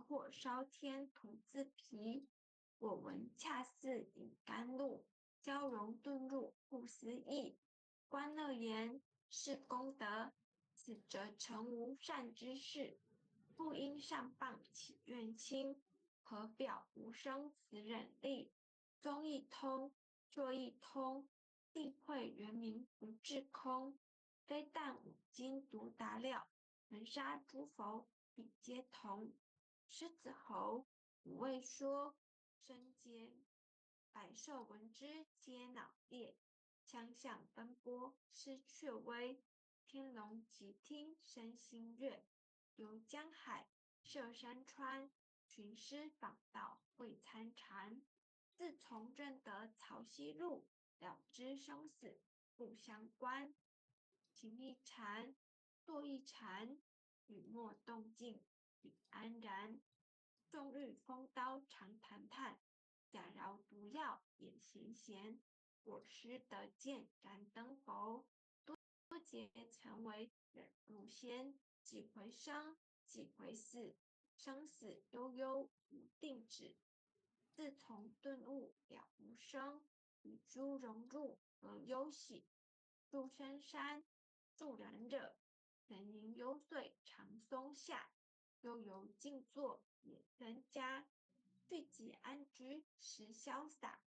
火烧天徒自疲。我闻恰似饮甘露，交融遁入不思议。观乐言是功德，此则诚无善之事。不因上谤起怨亲，何表无生此忍力？宗一通，作一通，定慧原名不至空。非但五经独达了，能杀诸佛比皆同。狮子猴五味说，身皆百兽闻之皆脑裂，相向奔波失却威。天龙即听生心悦，游江海涉山川，寻师访道会参禅。自从认得曹溪路，了知生死不相关。行一禅，坐一禅，雨墨动静彼安然。纵欲风刀常谈谈，假饶毒药也闲闲。我师得见燃灯佛，多劫成为忍辱仙。几回生，几回死，生死悠悠无定止。自从顿悟了无生，与诸融入而忧喜。入深山，助然者，人吟幽邃长松下。悠游静坐也增加，聚集安居时潇洒。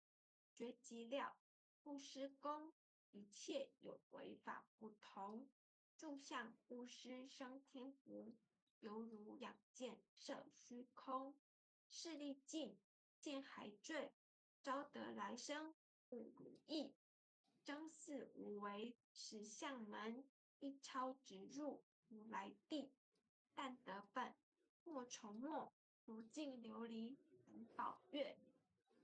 觉即了，不施功，一切有为法不同。住相不施生天福，犹如仰见摄虚空。视力尽，见还坠，招得来生不如意。争似无为实相门，一超直入如来地。但得本，莫愁没，如镜琉璃能宝月。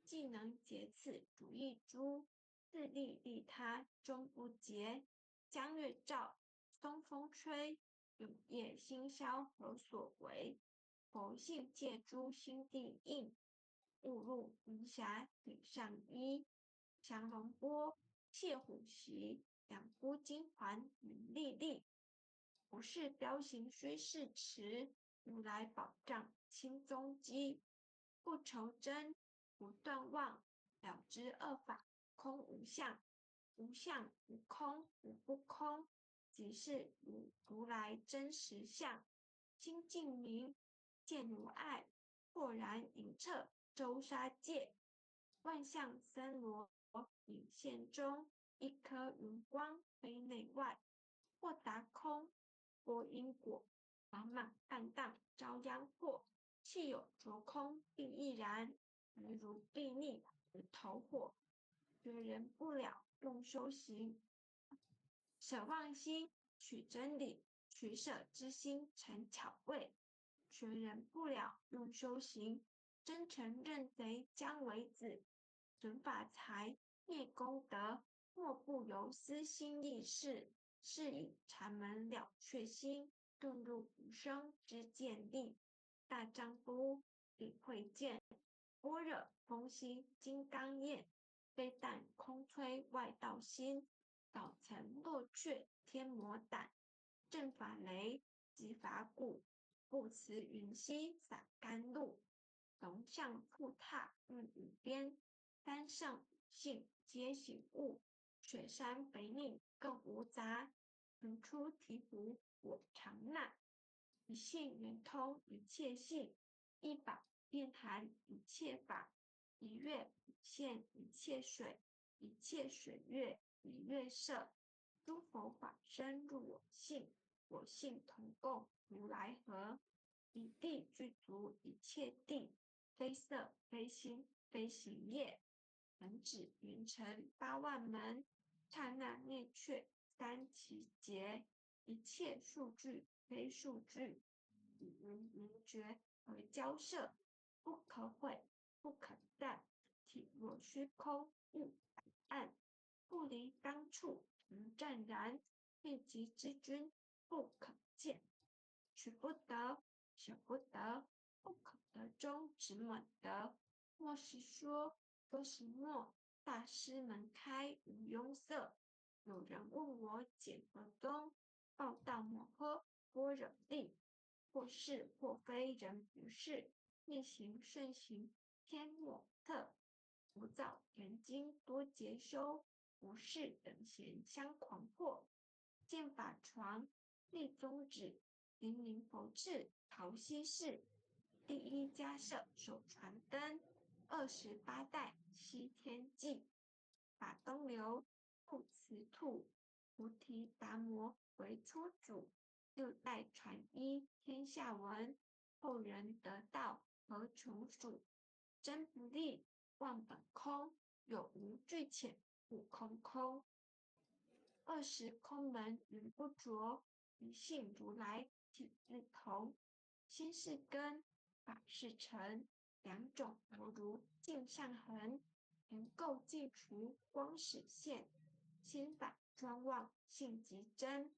既能解此主意珠，自利利他终不竭。江月照，松风吹，永夜星消何所为？佛性借诸心地应，误入云霞顶上衣。降龙波，窃虎袭，两孤金环云历历。不是雕形虚饰持，如来宝藏清踪迹。不愁真，不断妄，了知二法空无相。无相无空无不空，即是如来真实相。心净明，见如爱，豁然隐彻周沙界。万象森罗隐现中，一颗云光飞内外。或达空，或因果，茫茫暗荡遭殃祸。气有着空并亦然，余如睥睨而投火。觉人不了，用修行。舍妄心，取真理；取舍之心，成巧慧。学人不了，用修行。真诚认贼将为子，损法财，灭功德。莫不由私心意事，是以禅门了却心，遁入无生之见地。大丈夫领会见，般若风息金刚焰。非但空摧外道心，倒成落却天魔胆。正法雷，即法鼓，不辞云溪洒甘露。龙象复踏入雨边，三圣五性皆醒悟。雪山北岭更无杂，腾出醍醐我常纳。一性圆通一切性，一宝遍含一切法。一月普现一切水，一切水月一月色。诸佛法身入我性，我性同共如来合。一地具足一切地，非色非心非行业。能指云尘8万门，刹那灭却三奇劫。一切数据非数据，以云明觉而交涉。不可毁，不可淡，体若虚空悟百岸。不离当处诚湛然，灭极之君不可见。取不得，舍不得，不可得中只猛得。莫实说，多实默，大师门开无庸塞。有人问我解何宗，报道摩诃般若力。或是或非人不是，逆行顺行偏莫特，浮躁神经多结修，无事等闲相狂迫。剑法床，立宗旨，灵灵佛智，陶溪氏。第一家舍手传灯，28代西天记。法东流，不辞兔，菩提达摩为初祖。6代传一天下闻，后人得道何穷数？真不立，忘本空，有无俱浅，不空空。20空门云不着，一性如来体自同。心是根，法是尘，两种犹如镜上痕。云垢尽除，光始现，心法专望性即真。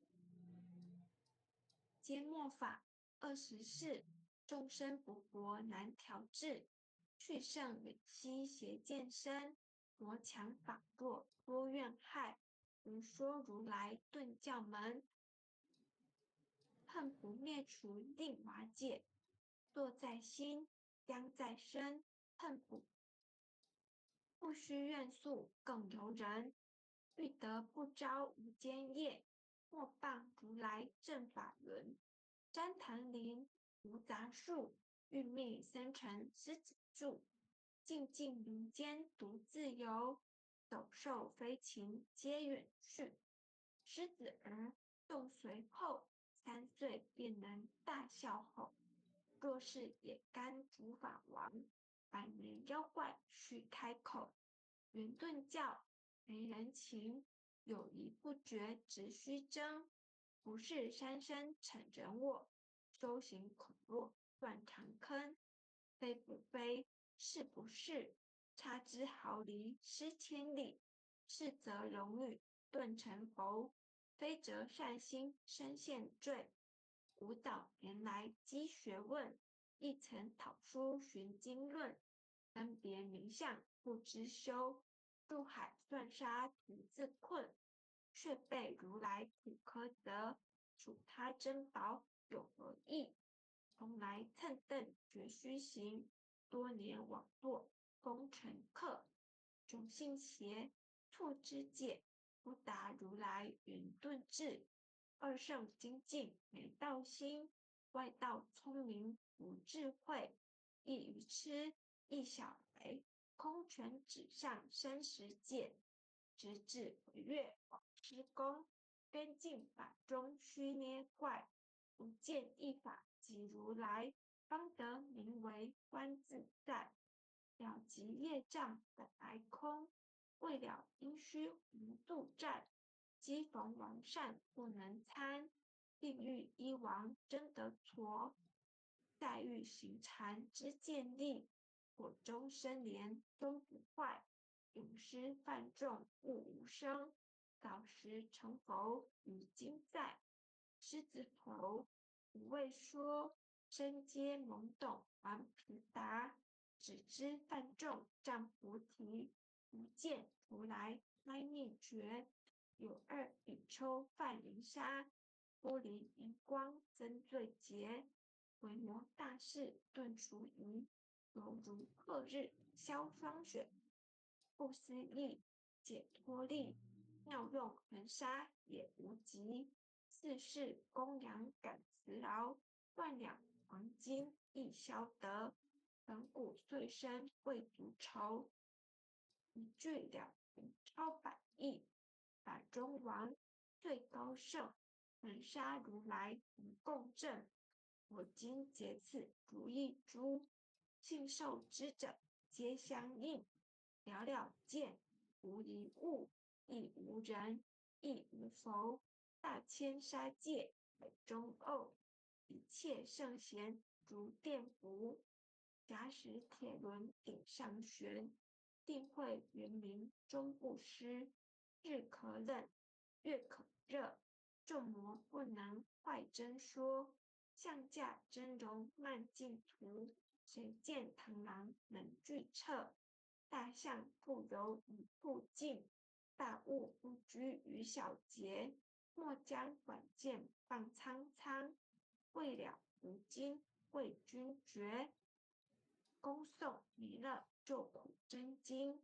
缄默法24，众生不薄难调制，去圣远兮邪见深，魔强法弱多怨害。如说如来顿教门，恨不灭除令瓦解，若在心，将在身，恨不须怨诉更由人。欲得不招无间业，莫谤如来正法轮。旃檀林无杂树，欲觅僧尘狮子住。静静林间独自游，走兽飞禽皆远去。狮子儿动随后，3岁便能大笑吼。若是也甘主法王，百年妖怪须开口。圆顿教没人情，友谊不绝只须争。不是山深逞人我，修行恐落断肠坑。非不非，是不是，差之毫厘失千里。是则荣誉顿成佛，非则善心身陷罪。舞蹈原来积学问，一层讨书寻经论。分别名相不知修，入海算沙徒自困。却被如来苦苛责，属他珍宝有何益？从来蹭蹬绝须行，多年枉堕功成客。种姓邪，兔之戒，不达如来圆顿智。二圣精进没道心，外道聪明无智慧。一愚痴，一小孩，空拳指上生死界，直至回月往施功。边境法中须捏怪，不见一法即如来，方得名为观自在。了即业障本来空，未了因须无度战。机逢王善不能参，定欲依王真得挫。待遇行禅之见利，火中生莲终不坏。咏诗泛众物无声，早时成佛与今在。狮子头无畏说，身皆懵懂顽皮答。只知泛众占菩提，不见如来开秘诀。有二比丘泛灵沙，玻璃荧光增罪劫。维摩大士顿除疑，犹如鹤日消霜雪。不思议解脱力，妙用恒沙也无极。四世供养感慈饶，万两黄金亦消得。本骨碎身未足愁，一句了无超百亿。法中王最高圣，恒沙如来无共振。我今结此如意珠，信受之者皆相应。了了见，无一物，亦无人，亦无佛。大千杀戒北中偶，一切圣贤如电符。假使铁轮顶上悬，定会圆明终不失。日可冷，月可热，众魔不能坏真说。象驾真容慢镜图，谁见螳螂能拒彻？大象不游于步径，大物不居于小节。莫将短剑放苍苍，未了如今为君绝。恭送弥勒救苦真经。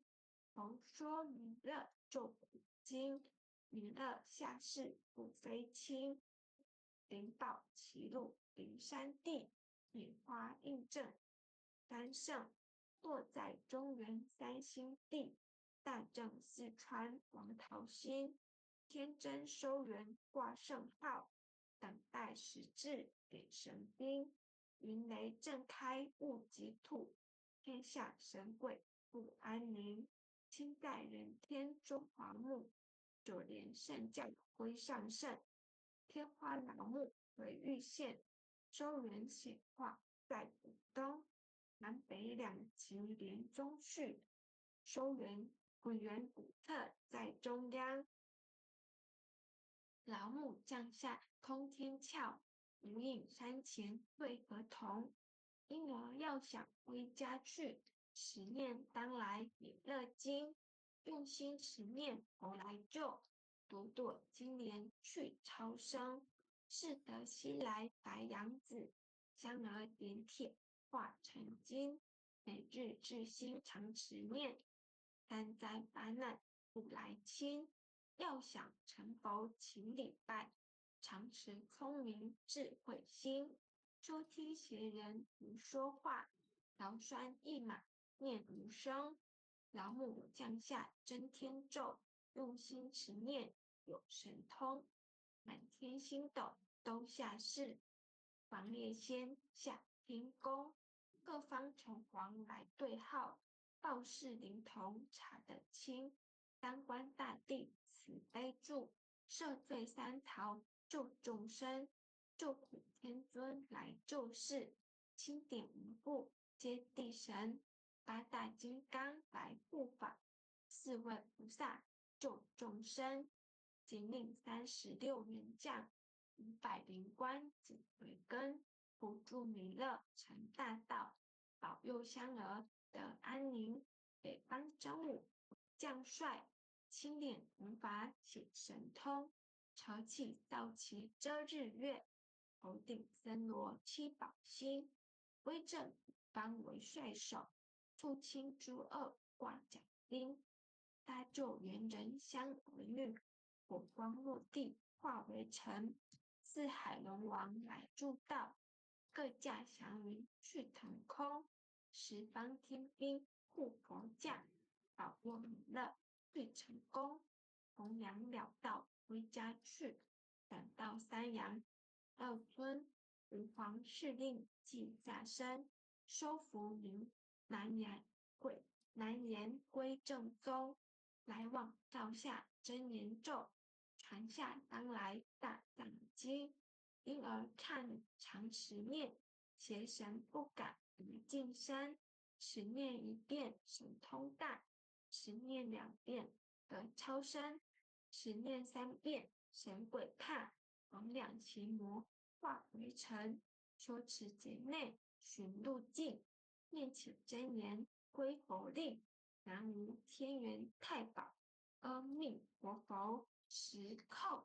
佛说弥勒救苦经，弥勒下世不非亲。灵宝齐路灵山地，莲花印证三圣。落在中原三星地，大正四川王桃心。天真收元挂圣号，等待时至点神兵。云雷震开物极土，天下神鬼不安宁。亲在人天中华木，九连圣教归上圣。天花老木为玉县，周原显化在古东。南北两极连中续，收元古元古特在中央。老木降下通天窍，无影山前对合同。婴儿要想归家去，十念当来弥勒经。用心持念佛来救，朵朵金莲去超生。适得西来白羊子，香儿点铁化成金。每日至心常持念，三灾八难不来侵。要想成佛勤礼拜，常持聪明智慧心。收听邪人胡说话，劳酸一马念无声。老母降下真天咒，用心持念有神通。满天星斗都下世，王列仙下天宫。各方城隍来对号，报事灵童查得清。三官大帝慈悲助，赦罪三逃救众生。救苦天尊来救世，钦点无故接地神。八大金刚来护法，四位菩萨救众生。金令36员将，500灵官紧随跟。辅助弥勒成大道，保佑香儿得安宁。北方真武将帅，青脸无法显神通。潮气道旗遮日月，头顶森罗七宝星。威震五方为帅首，肃清诸恶挂甲钉。搭救猿人香儿女，火光落地化为尘。四海龙王来助道，各驾祥云去腾空。十方天兵护佛驾，保佑弥勒最成功。弘扬了道回家去，赶到三阳二尊。吾皇敕令即下生，收服您难言归正宗。来往照下真言咒，传下当来大藏经。因而忏常持念，邪神不敢离境山。持念一遍神通大，持念2遍得超生，持念3遍神鬼怕。王两奇魔化为尘，说持节内寻路径。念起真言归佛令，南无天元太保阿弥陀佛。10叩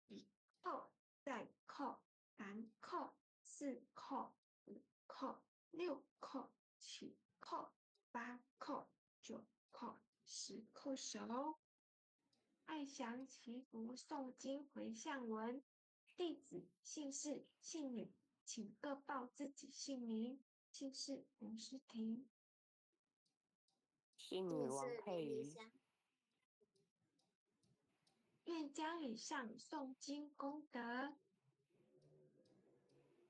，1叩，再叩，3叩，4叩，5叩，6叩，7叩，8叩，9叩，10叩首。爱详祈福诵经回向文，弟子姓氏姓女，请各报自己姓名。姓氏吴诗婷。姓女王佩瑜。愿将以上诵经功德，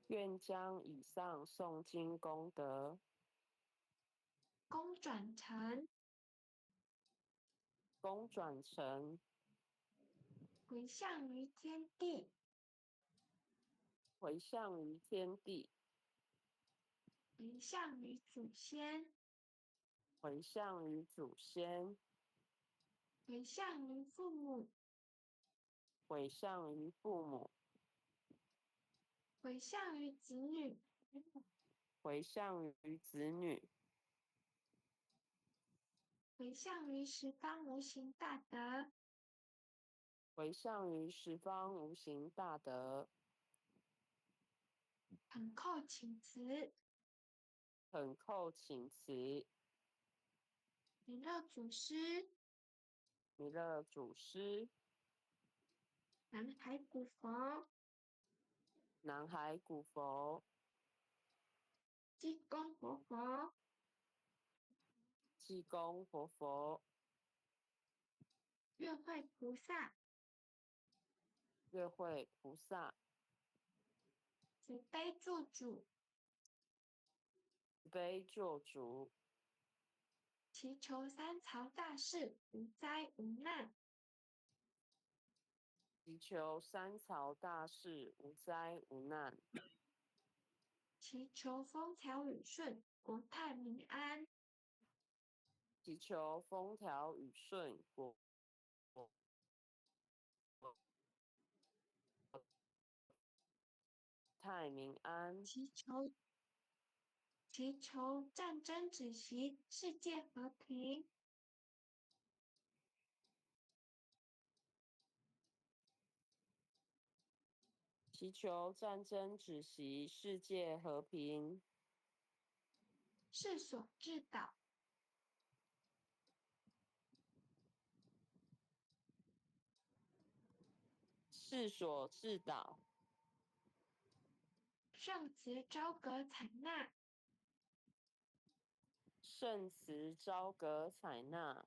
愿将以上诵经功德，功转成回向于天地，回向于天地，回向于祖先，回向于祖先，回向于父母，回向于父母，回向于子女，回向于子女，回向于十方无形大德。回向于十方无形大德。恳叩请辞。本寇请辞，弥勒祖师，弥勒祖师，南海古佛，南海古佛，济公活佛，济公活佛，月会菩萨，月会菩萨，慈悲救主，慈悲救主，祈求三曹大士无灾无难，祈求三曹大士无灾无难，祈求风调雨顺，国泰民安，祈求风调雨顺，国泰民安，祈求战争止息，世界和平。祈求战争止息，世界和平，世所至导，世所至导，圣慈昭格采纳，圣慈昭格采纳，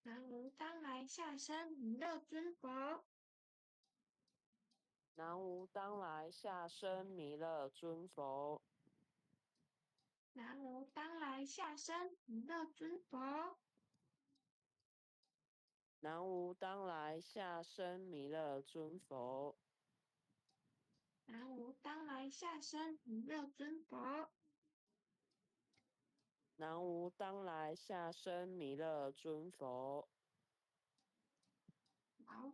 南无当来下生弥勒尊佛，南无当来下生弥勒尊佛，南无当来下生弥勒尊佛，南无当来下生弥勒尊佛，南无当来下生弥勒尊佛。南无当来下生弥勒尊佛。好。